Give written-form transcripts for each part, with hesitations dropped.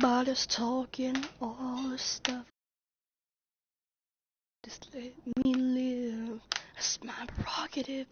Everybody's talking all this stuff. Just let me live. That's my prerogative.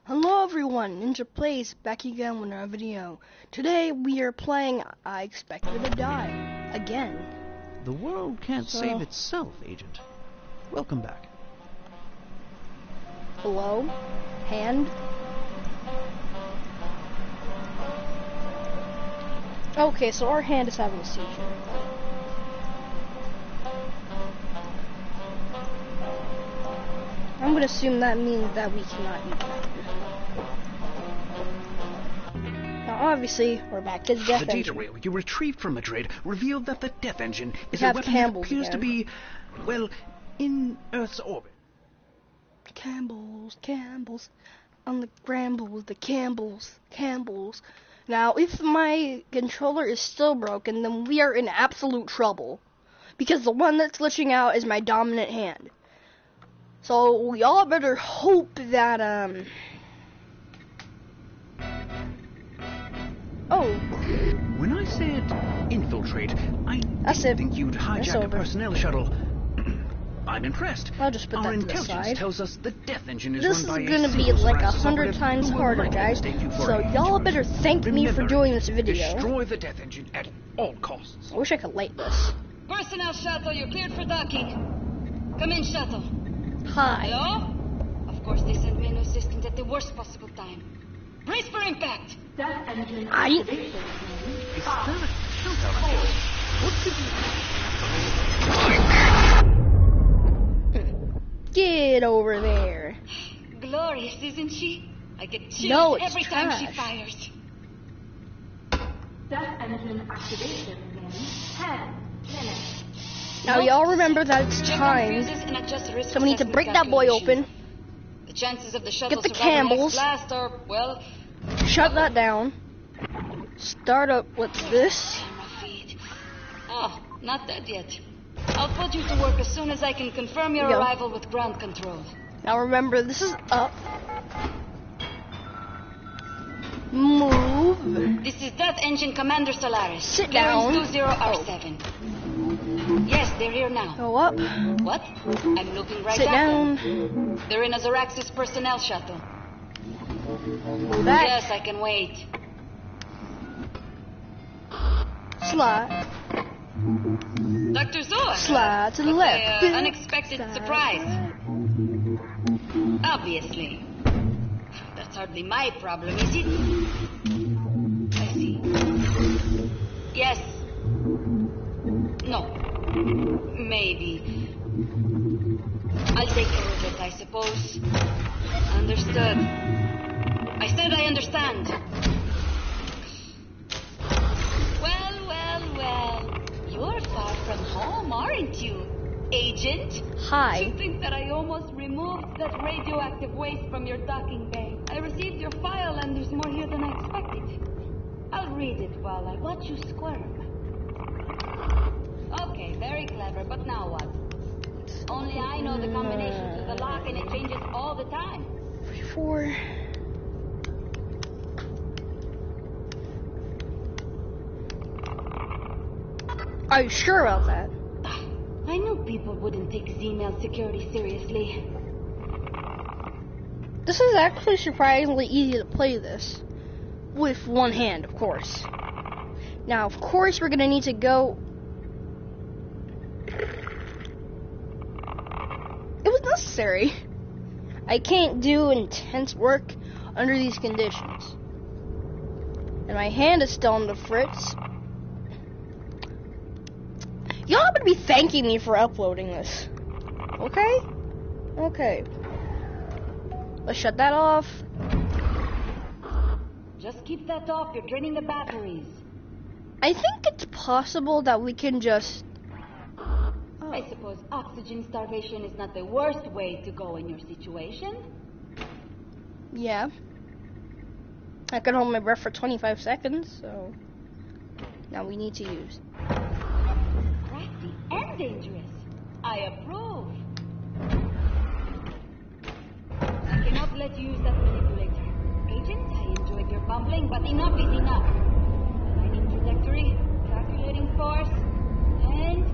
Hello everyone, Ninja Playz back again with another video. Today we are playing I Expected to Die again. The world can't save itself, Agent. Welcome back. Hello? Hand? Okay, so our hand is having a seizure. I'm gonna assume that means that we cannot eat that. Now obviously, we're back to the death engine. The data rail you retrieved from Madrid revealed that the death engine is have a weapon that Campbell's appears to again. be, well, in Earth's orbit. Campbell's, on the Grambles, the Campbell's. Now, if my controller is still broken, then we are in absolute trouble. Because the one that's glitching out is my dominant hand. So, we all better hope that, Oh. When I said infiltrate, I didn't think you'd hijack a personnel shuttle. I'm impressed. I'll just put Our that to the intelligence side. tells us the death engine is This run is by gonna a be Civil like Service 100 operative times who will harder, likely guys. mistake you for So an y'all agent. better thank me for Remember, doing this video. Destroy the death engine at all costs. I wish I could light this. Personnel shuttle, you're cleared for docking. Come in, shuttle. Hi. Hello? Of course, they sent me a new assistant at the worst possible time. Brace for impact! Death engine I... activation. Is that a countdown? What did Get over there. Glorious, isn't she? I get chills No, it's every time she trash. fires. Death engine activation in 10 minutes. Now y'all remember that it's Check on time. fuses and adjust risk So we need to assessment break that boy calculations. open. The chances of the shuttle Get the surviving Campbells. next blast are, well... Shut that down. Start up with this. Camera feed. Oh, not dead yet. I'll put you to work as soon as I can confirm your Go. arrival with ground control. Now remember, this is up. Move. This is Death Engine Commander Solaris. Sit Clearance down. 20R7. Yes, they're here now. Go up. What? I'm looking right Sit at down. them. They're in a Zoraxis personnel shuttle. Move back. Yes, I can wait. Slide. Dr. Zoa. Slide to the left. Unexpected Slide. surprise. Obviously. That's hardly my problem, is it? I see. Yes. No. Maybe. I'll take care of it, I suppose. Understood. I said I understand. Well. You're far from home, aren't you, Agent? Hi. To think that I almost removed that radioactive waste from your docking bay. I received your file and there's more here than I expected. I'll read it while I watch you squirm. Okay, very clever, but now what? Only I know the combination to the lock and it changes all the time. 4. Are you sure about that? I knew people wouldn't take Z-mail security seriously. This is actually surprisingly easy to play this. With one hand, of course. Now, of course, we're gonna need to go... It was necessary. I can't do intense work under these conditions. And my hand is still on the fritz. Y'all better be thanking me for uploading this. Okay? Okay. Let's shut that off. Just keep that off, you're draining the batteries. I think it's possible that we can just... I suppose oxygen starvation is not the worst way to go in your situation. Yeah. I could hold my breath for 25 seconds, so... Now we need to use... Crafty and dangerous. I approve. I cannot let you use that manipulator. Agent, I enjoyed your bumbling, but enough is enough. Aligning trajectory, calculating force, and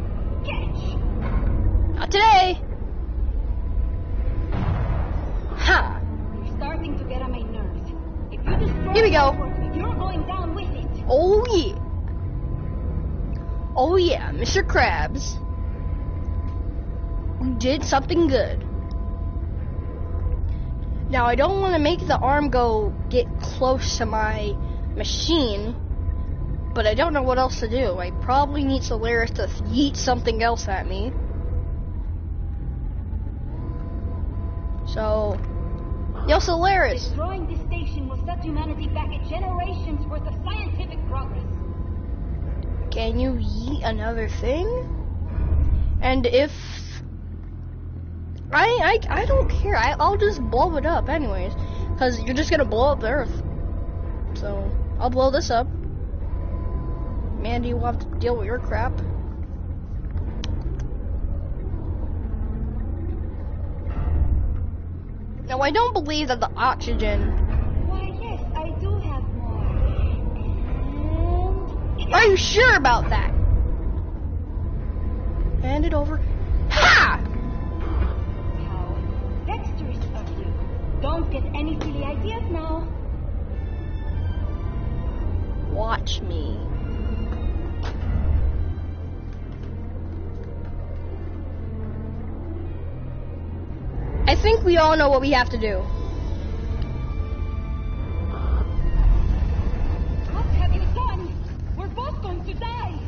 catch. Not today! Ha! You're starting to get on my nerves. If you destroy Here we go. Network, you're going down with it. Oh yeah! Oh yeah, Mr. Krabs. We did something good. Now I don't want to make the arm get close to my machine, but I don't know what else to do. I probably need Solaris to yeet something else at me. So, yo Solaris! Destroying this station will set humanity back a generation's worth of scientific progress. Can you yeet another thing? And if... I don't care. I'll just blow it up anyways. Because you're just going to blow up the Earth. So, I'll blow this up. Mandy will have to deal with your crap. Now, I don't believe that the oxygen... Why, yes, I do have more. And... Are you sure about that? Hand it over. Ha! How dexterous of you. Don't get any silly ideas now. Watch me. I think we all know what we have to do. What have you done? We're both going to die.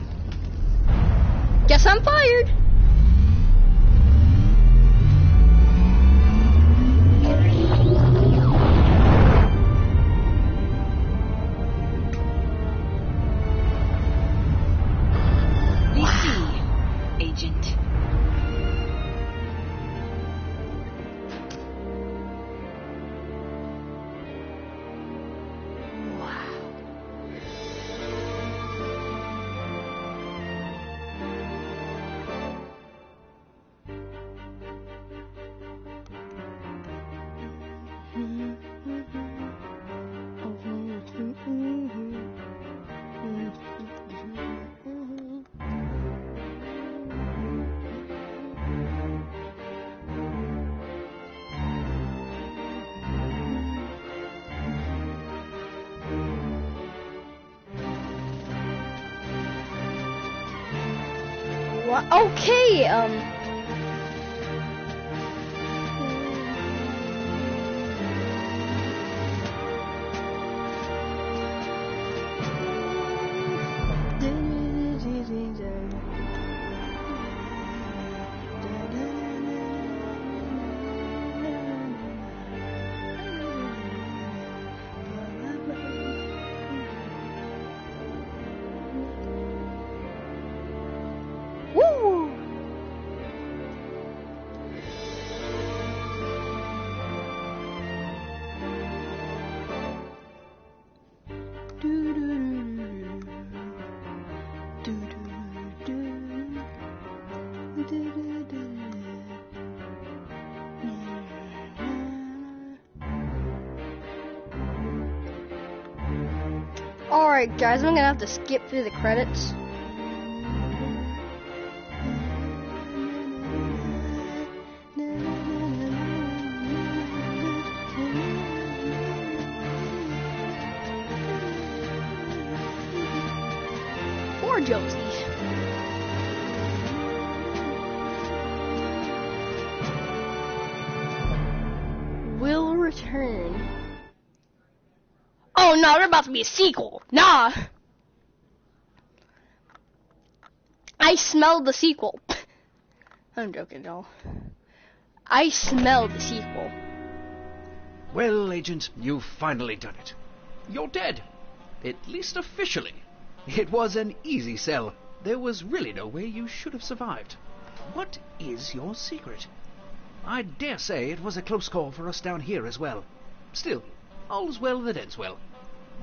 Guess I'm fired. We see, Agent. Okay, woo! Alright guys, I'm gonna have to skip through the credits. Poor Josie. Will return. Oh no, there's about to be a sequel. Nah. I smelled the sequel. I'm joking, y'all. I smelled the sequel. Well, Agent, you've finally done it. You're dead. At least officially. It was an easy sell. There was really no way you should have survived. What is your secret? I dare say it was a close call for us down here as well. Still, all's well that ends well.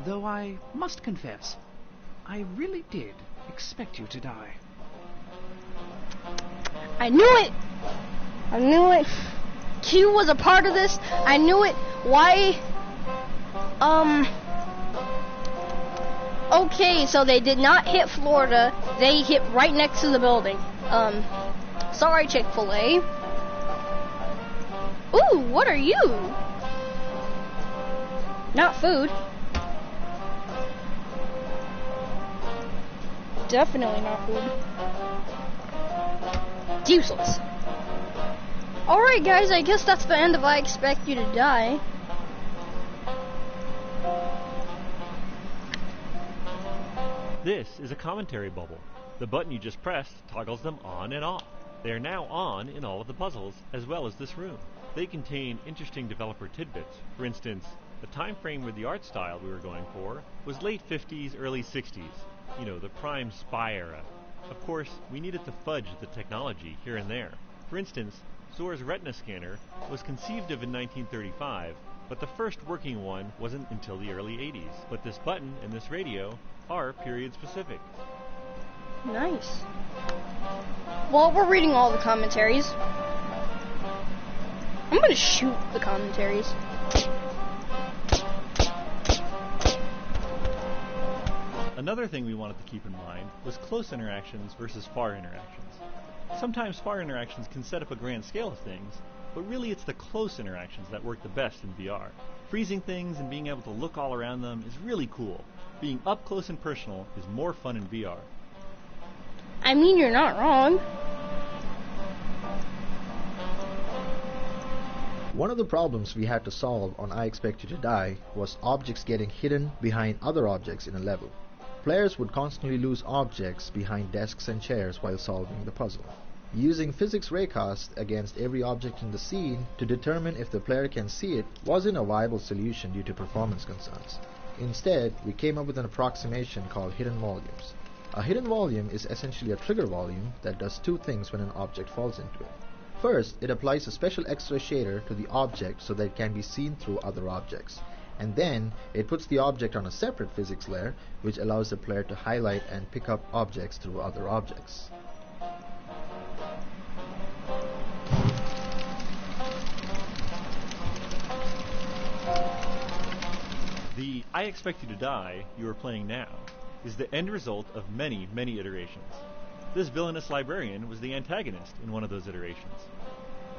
Though I must confess, I really did expect you to die. I knew it! I knew it! Q was a part of this. I knew it. Why? Okay, so they did not hit Florida. They hit right next to the building. Sorry, Chick-fil-A. Ooh, what are you? Not food. Definitely not food. Useless. Alright guys, I guess that's the end of I Expect You to Die. This is a commentary bubble. The button you just pressed toggles them on and off. They are now on in all of the puzzles, as well as this room. They contain interesting developer tidbits. For instance, the time frame with the art style we were going for was late 50s, early 60s. You know, the prime spy era. Of course, we needed to fudge the technology here and there. For instance, Zora's retina scanner was conceived of in 1935, but the first working one wasn't until the early 80s. But this button and this radio are period specific. Nice. Well, we're reading all the commentaries. I'm gonna shoot the commentaries. Another thing we wanted to keep in mind was close interactions versus far interactions. Sometimes far interactions can set up a grand scale of things, but really it's the close interactions that work the best in VR. Freezing things and being able to look all around them is really cool. Being up close and personal is more fun in VR. I mean, you're not wrong. One of the problems we had to solve on I Expect You to Die was objects getting hidden behind other objects in a level. Players would constantly lose objects behind desks and chairs while solving the puzzle. Using physics raycast against every object in the scene to determine if the player can see it wasn't a viable solution due to performance concerns. Instead, we came up with an approximation called hidden volumes. A hidden volume is essentially a trigger volume that does two things when an object falls into it. First, it applies a special extra shader to the object so that it can be seen through other objects. And then, it puts the object on a separate physics layer, which allows the player to highlight and pick up objects through other objects. The I Expect You to Die you are playing now is the end result of many, many iterations. This villainous librarian was the antagonist in one of those iterations.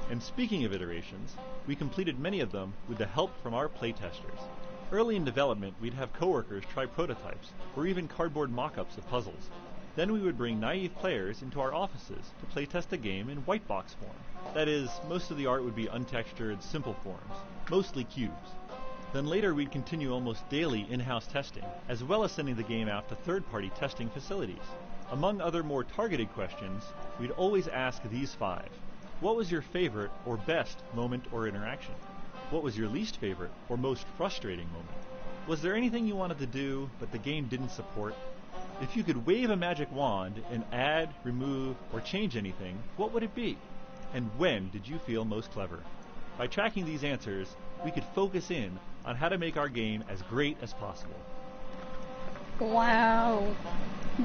And speaking of iterations, we completed many of them with the help from our playtesters. Early in development, we'd have coworkers try prototypes, or even cardboard mock-ups of puzzles. Then we would bring naive players into our offices to playtest the game in white box form. That is, most of the art would be untextured, simple forms, mostly cubes. Then later we'd continue almost daily in-house testing, as well as sending the game out to third-party testing facilities. Among other more targeted questions, we'd always ask these 5. What was your favorite or best moment or interaction? What was your least favorite or most frustrating moment? Was there anything you wanted to do but the game didn't support? If you could wave a magic wand and add, remove, or change anything, what would it be? And when did you feel most clever? By tracking these answers, we could focus in on how to make our game as great as possible. Wow.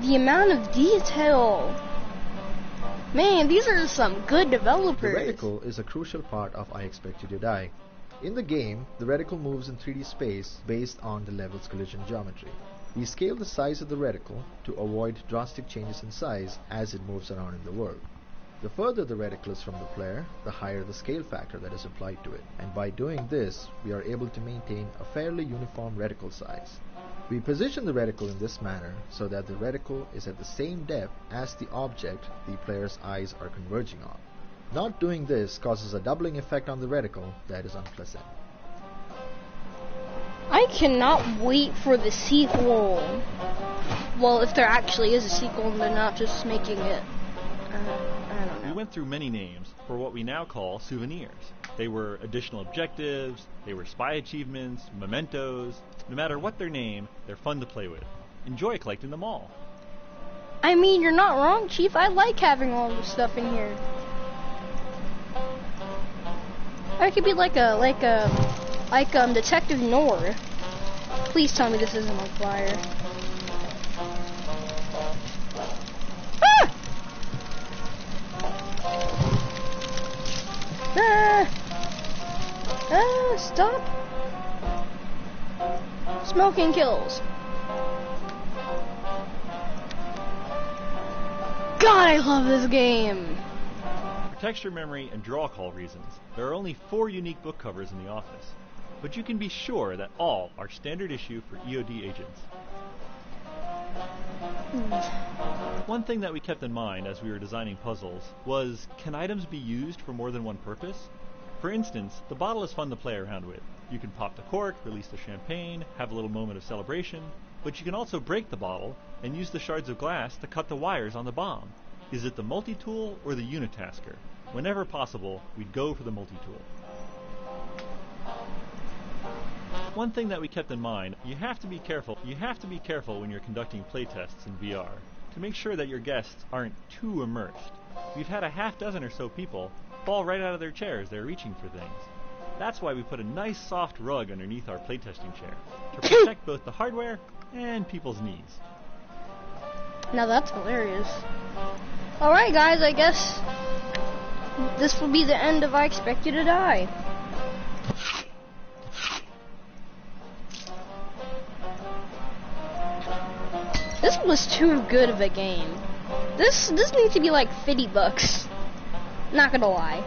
The amount of detail. Man, these are some good developers. The reticle is a crucial part of I Expect You to Die. In the game, the reticle moves in 3D space based on the level's collision geometry. We scale the size of the reticle to avoid drastic changes in size as it moves around in the world. The further the reticle is from the player, the higher the scale factor that is applied to it. And by doing this, we are able to maintain a fairly uniform reticle size. We position the reticle in this manner so that the reticle is at the same depth as the object the player's eyes are converging on. Not doing this causes a doubling effect on the reticle that is unpleasant. I cannot wait for the sequel. Well, if there actually is a sequel and they're not just making it. I don't know. We went through many names for what we now call souvenirs. They were additional objectives, they were spy achievements, mementos. No matter what their name, they're fun to play with. Enjoy collecting them all. I mean, you're not wrong, Chief. I like having all this stuff in here. I could be like Detective Noor. Please tell me this isn't on fire. Ah! Stop! Smoking kills. God, I love this game. For texture memory and draw call reasons, there are only 4 unique book covers in the office, but you can be sure that all are standard issue for EOD agents. One thing that we kept in mind as we were designing puzzles was, can items be used for more than one purpose? For instance, the bottle is fun to play around with. You can pop the cork, release the champagne, have a little moment of celebration, but you can also break the bottle and use the shards of glass to cut the wires on the bomb. Is it the multi-tool or the unitasker? Whenever possible, we'd go for the multi-tool. One thing that we kept in mind, you have to be careful when you're conducting playtests in VR to make sure that your guests aren't too immersed. We've had a half dozen or so people fall right out of their chairs. They're reaching for things. That's why we put a nice soft rug underneath our playtesting chair to protect both the hardware and people's knees. Now that's hilarious. Alright guys, I guess this will be the end of I Expect You to Die. This was too good of a game. This needs to be like $50. Not gonna lie.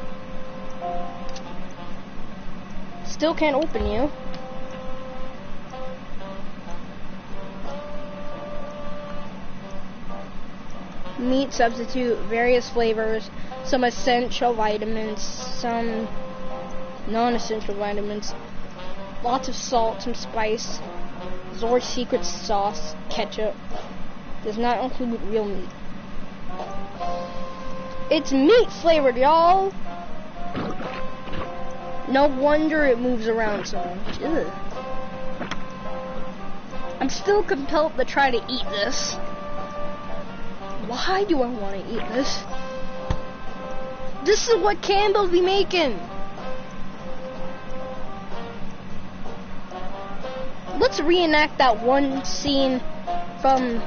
Still can't open you. Meat substitute, various flavors, some essential vitamins, some non-essential vitamins, lots of salt, some spice, Zor's secret sauce, ketchup, does not include real meat. It's meat flavored, y'all! No wonder it moves around so much. Ugh. I'm still compelled to try to eat this. Why do I want to eat this? This is what Campbell be making. Let's reenact that one scene from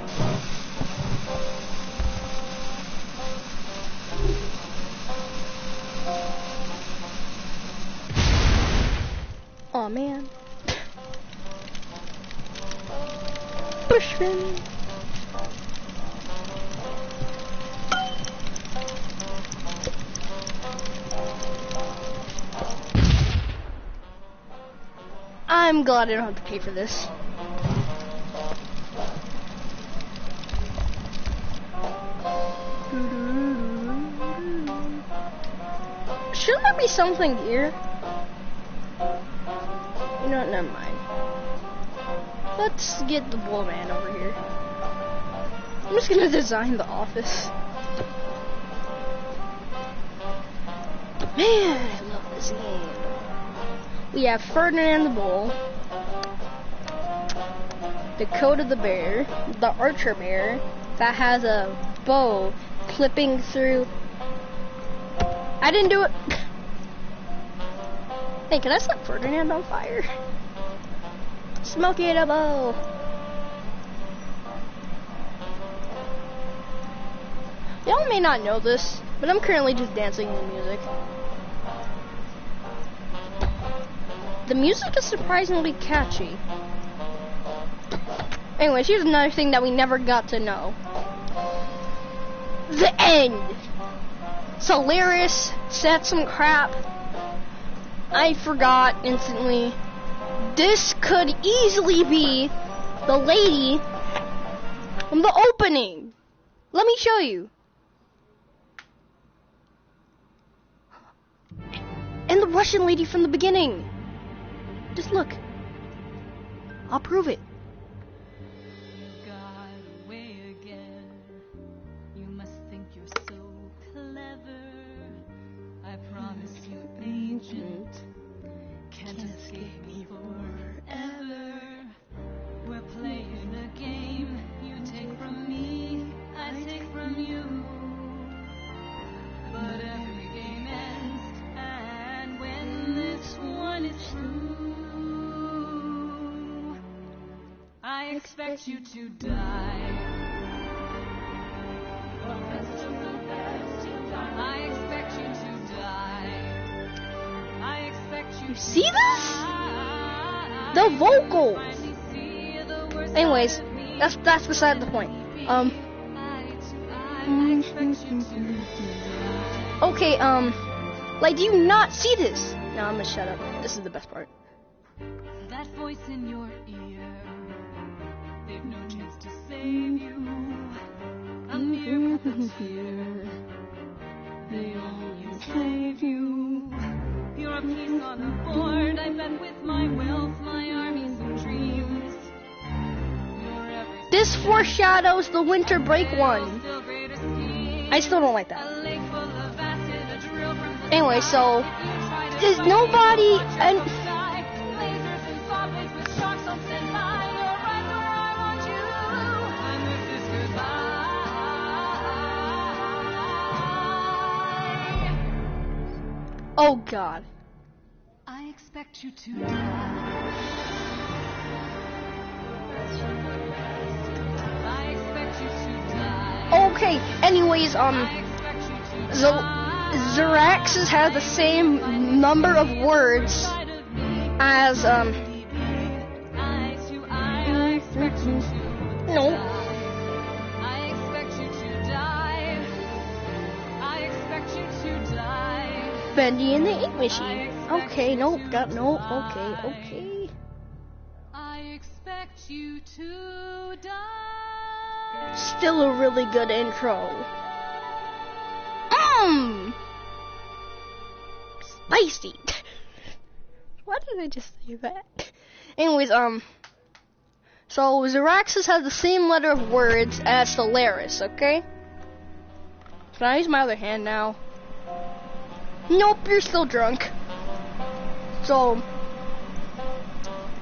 oh man. Bushman. I'm glad I don't have to pay for this. Shouldn't there be something here? You know what, never mind. Let's get the bull man over here. I'm just gonna design the office. Man, I love this game. We have Ferdinand the Bull, Dakota the Bear, the Archer Bear that has a bow clipping through. I didn't do it. Hey, can I set Ferdinand on fire? Smokey the bow. Y'all may not know this, but I'm currently just dancing to music. The music is surprisingly catchy. Anyways, here's another thing that we never got to know. The end. Solaris said some crap. I forgot instantly. This could easily be the lady from the opening. Let me show you. And the Russian lady from the beginning. Just look. I'll prove it. Got away again. You must think you're so clever. I promise you, agent, can't escape me forever. We're playing a game. You take from me, I expect you to die. I expect you to die. I expect you You to see this? die. The vocals. Finally see the worst Anyways, side of me. that's beside the point. Eye to eye, I expect you to die. Okay, like, do you not see this? No, I'm gonna shut up. This is the best part. That voice in your ear, they've no chance to save you. A mere puppeteer, they only enslave you. You're a piece on a board, I bet with my wealth, my armies of dreams. You're everything. This foreshadows the winter break one. Still greater scheme. I still don't like that. A lake full of acid, a drill from the Anyway, so If you try to there's fight nobody it, and lasers and saw blades with sharks on standby. You're right where I want you. And this is goodbye. oh god. I expect you to die. I expect you to die. Okay, anyways, I expect you to die. Zeraxes has the same number of words as Eye to eye, I expect you to no. I expect you to die. I expect you to die. Bendy and the ink machine. Okay, nope, got no. Okay. I expect you to die. Still a really good intro. Spicy. Why did I just say that? Anyways, so Zeraxis has the same letter of words as Solaris, okay? Can I use my other hand now? Nope, you're still drunk. So,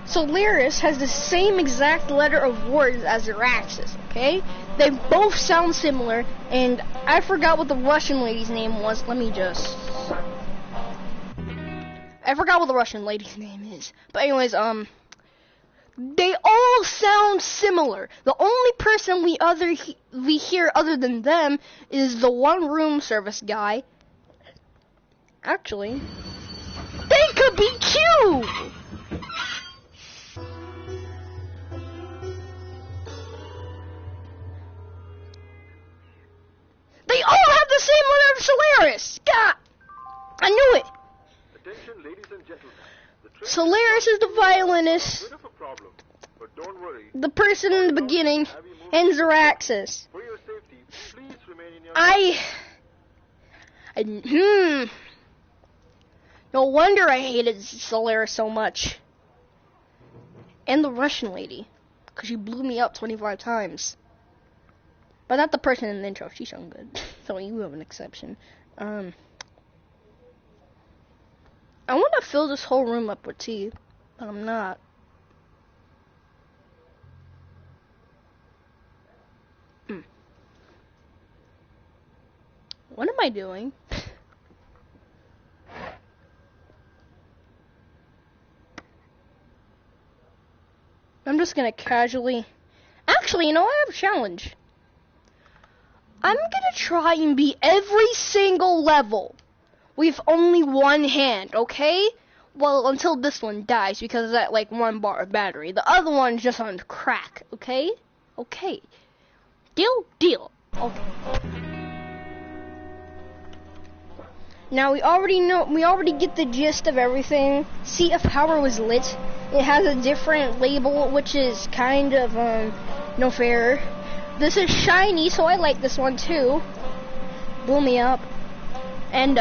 Solaris has the same exact letter of words as Zeraxis, okay? They both sound similar, and I forgot what the Russian lady's name was. I forgot what the Russian lady's name is. But anyways, they all sound similar. The only person we hear other than them is the one room service guy. Actually, they could be cute. They all have the same letter of Solaris. God, I knew it. Attention, ladies and gentlemen. The train Solaris is the violinist, bit of a problem, but don't worry. the person in the beginning, and Zeraxis. For your safety, please remain in your No wonder I hated Solaris so much. And the Russian lady, because she blew me up 25 times. But not the person in the intro, she sounded good. So you have an exception. I want to fill this whole room up with tea, but I'm not. What am I doing? I'm just gonna casually... Actually, you know, I have a challenge. I'm gonna try and beat every single level with only one hand, okay? Well, until this one dies, because that, like, 1 bar of battery. The other one's just on crack, okay? Okay. Deal? Deal. Okay. Now, we already get the gist of everything. See if power was lit. It has a different label, which is kind of, no fair. This is shiny, so I like this one, too. Blew me up. And,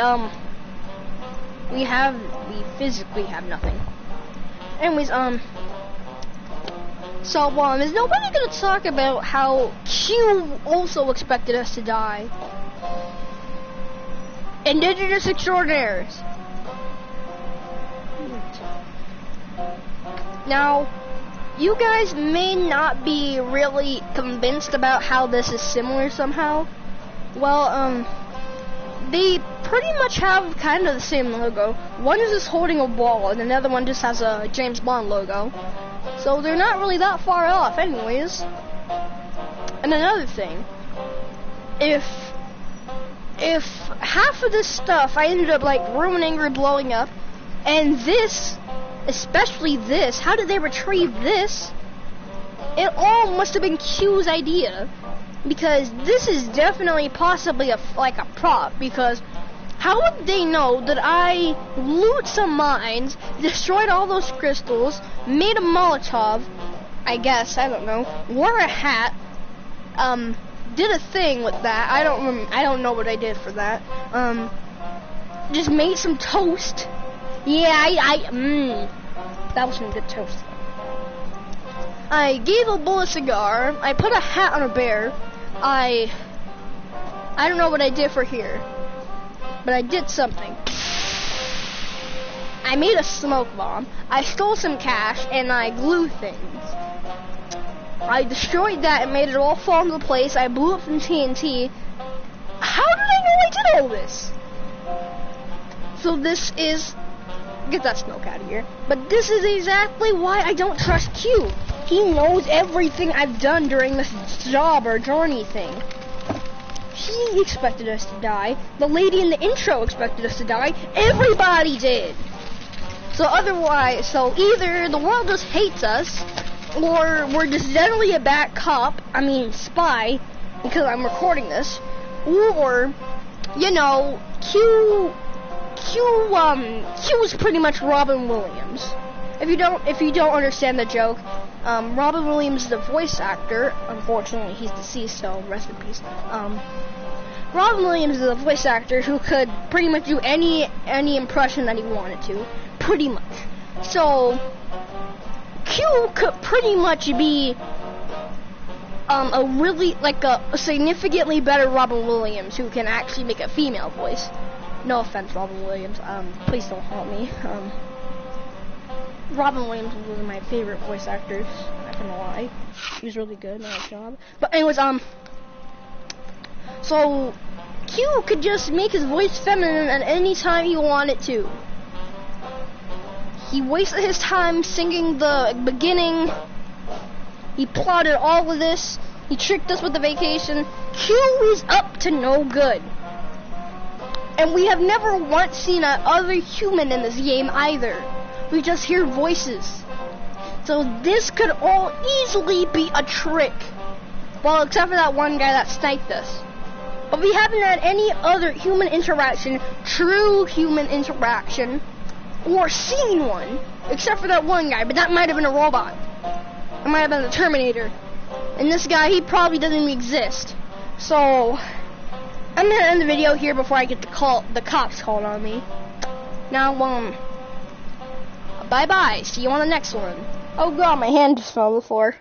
we physically have nothing. Anyways, so, is nobody gonna talk about how Q also expected us to die? Indigenous extraordinaires. Now, you guys may not be really convinced about how this is similar somehow. Well, they pretty much have kind of the same logo. One is just holding a ball, and another one just has a James Bond logo. So they're not really that far off anyways. And another thing, if half of this stuff I ended up like ruining or blowing up, and this, especially this, how did they retrieve this? It all must have been Q's idea, because this is definitely possibly like a prop, because how would they know that I loot some mines, destroyed all those crystals, made a Molotov, I guess, I don't know, wore a hat, did a thing with that, I don't know what I did for that, just made some toast, yeah, that was some good toast. I gave a bull a cigar, I put a hat on a bear, I don't know what I did for here, but I did something. I made a smoke bomb, I stole some cash, and I glue things. I destroyed that and made it all fall into place, I blew up some TNT. How did I know I did all this? So this is, get that smoke out of here, but this is exactly why I don't trust Q. He knows everything I've done during this job or journey thing. He expected us to die. The lady in the intro expected us to die. Everybody did. So otherwise, so either the world just hates us, or we're just generally a bad cop, spy, because I'm recording this, or, you know, Q is pretty much Robin Williams. If you don't understand the joke, Robin Williams is the voice actor. Unfortunately, he's deceased, so rest in peace. Robin Williams is a voice actor who could pretty much do any impression that he wanted to, pretty much. So Q could pretty much be a significantly better Robin Williams who can actually make a female voice. No offense, Robin Williams. Please don't haunt me. Robin Williams was one of my favorite voice actors. Not gonna lie, he was really good at his job. But anyways, so Q could just make his voice feminine at any time he wanted to. He wasted his time singing the beginning. He plotted all of this. He tricked us with the vacation. Q is up to no good. And we have never once seen another human in this game either. We just hear voices. So this could all easily be a trick. Well, except for that one guy that sniped us. But we haven't had any other human interaction, true human interaction, or seen one, except for that one guy, but that might have been a robot. It might have been the Terminator. And this guy, he probably doesn't even exist. So I'm gonna end the video here before I get the cops called on me. Now, bye-bye. See you on the next one. Oh god, my hand just fell on the floor.